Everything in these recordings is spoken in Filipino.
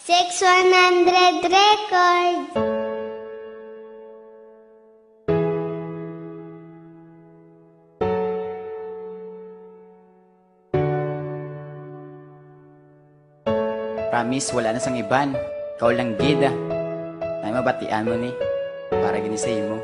600 Records. Promise, wala na sang iban. Ikaw lang gida. Ay mabatian mo ni. Para ginisay mo.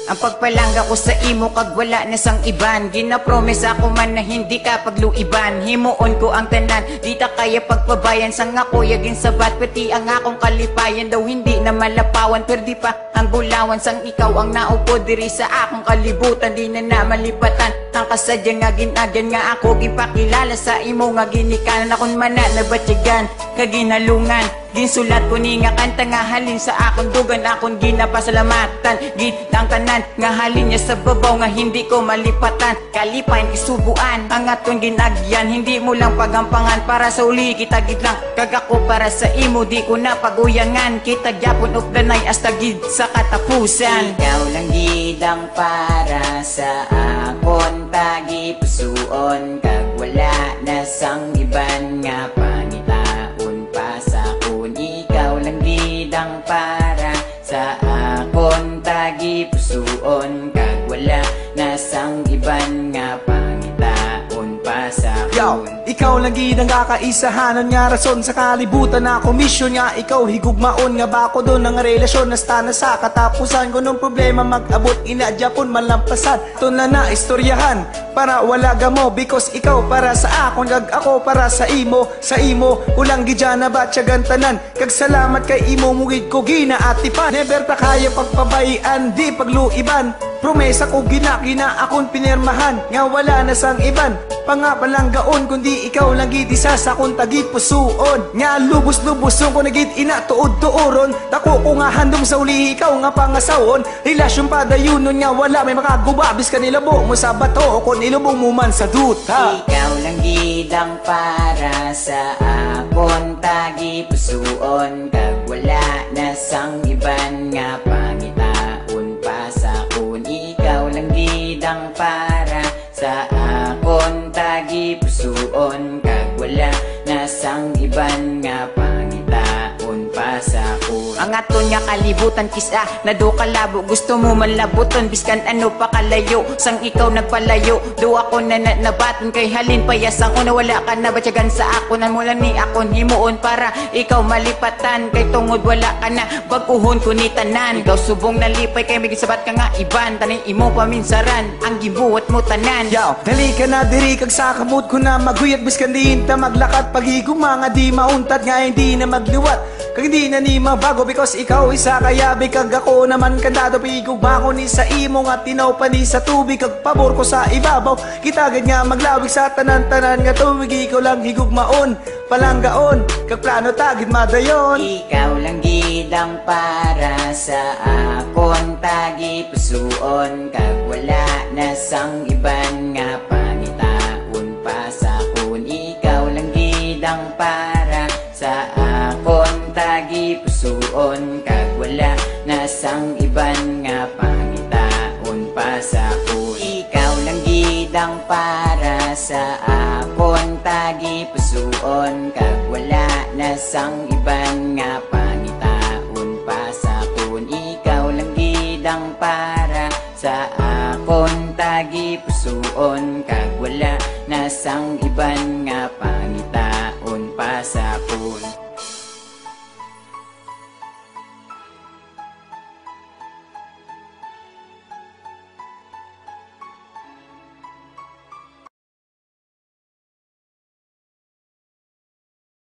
Ang pagpalangga ko sa imo kag wala na sang iban. Ginapromise ako man na hindi ka pagluiban. Himuon ko ang tanan, di ta kaya pagpabayan. Sang ako yagin sabat, pati ang akong kalipayan. Daw hindi na malapawan, perdi pa ang bulawan. Sang ikaw ang naupo diri sa akong kalibutan. Di na na malipatan ang kasadya nga ginagyan. Nga ako gipakilala sa imo nga ginikanan. Akong mana na batyagan, kaginalungan. Ginsulat ko ni nga kanta nga halin sa akong dugan. Akong ginapasalamatan, gitang tanan nga halin niya sa babaw nga hindi ko malipatan. Kalipayan isubuan ang atong ginagyan. Hindi mo lang pagampangan para sa uli kita gitlang. Kag ako para sa imo di ko na paguyangan. Kita gyapon of the night hasta gid sa katapusan. Ikaw lang gidang para sa akon tagi pusuon. Kag wala na sang iban nga pangitaon pa sa akon. Ikaw lang gidang para sa akon tagi pusuon. Kag wala na sang iban nga pangitaon pa sa akon. Yo, ikaw lang gid ang kakaisahanan nga rason sa kalibutan na komisyon nga ikaw higugmaon nga bako doon ang relasyon nasta na sa katapusan ko nung problema mag-abot inadyapon malampasan tun na istoryahan para wala gamo because ikaw para sa akon kag ako para sa imo ulang gidya na batyagan tanan kag salamat kay imo mugid ko ginaatipan never ta kaya pagpabayan di pagluiban promesa ko gina akon pinirmahan nga wala na sang iban pangapalang gaon kundi ikaw lang gid isa sa akong tagit pusuon nga lubos-lubosong ko nagit ina tuod-tuoron dako ko nga handom sa uli ikaw nga pangasawon relasyon padayunon nga wala may makagubabis kanila bo mo sa bato kon ilubong mo man sa duta. Ikaw lang gidang para sa akon tagi pusuon kag wala na sang iban nga pangitaon pa sa akon. Ikaw lang gidang para sa akon tagi pusuon kag wala na sang iban nga pangitaon pa sa akon. Ang aton nga kalibutan kisa na do kalabo gusto mo malabuton biskan ano pa kalayo sang ikaw nagpalayo do ako na nabaton kay halin payasang una wala ka na batyagan sa akon ang mula ni akon himuon para ikaw malipatan kay tungod wala ka na baguhon ko ni tanan ikaw subong nalipay kay may gisabat ka nga iban tanay imo paminsaran ang gibuhat mo tanan. Yo, dali ka na diri kag sa kamot ko na maguyat biskan diin ta maglakat pagigong mga di mauntad nga hindi na magliwat kag hindi na ni mabago because ikaw isa kayabi kag ako naman kandado pigog bako ni sa imo nga tinaw pa ni sa tubig kag pabor ko sa ibabaw kita gid nga maglawig sa tanan-tanan nga tuwig ikaw lang higugmaon palanggaon kag plano tagid madayon. Ikaw lang gid ang para sa akon tagi pusuon kag wala na sang iban nga pangitaon pa sa akon. Ikaw lang gid ang para sa akon tagi pusuon kag wala na sang iban nga pangitaon pa sa akon. Ikaw lang gid ang para sa akon tagi pusuon kag wala na sang iban nga pangitaon pa sa akon. Ikaw lang gid ang para sa akon tagi pusuon kag wala na sang iban nga pangitaon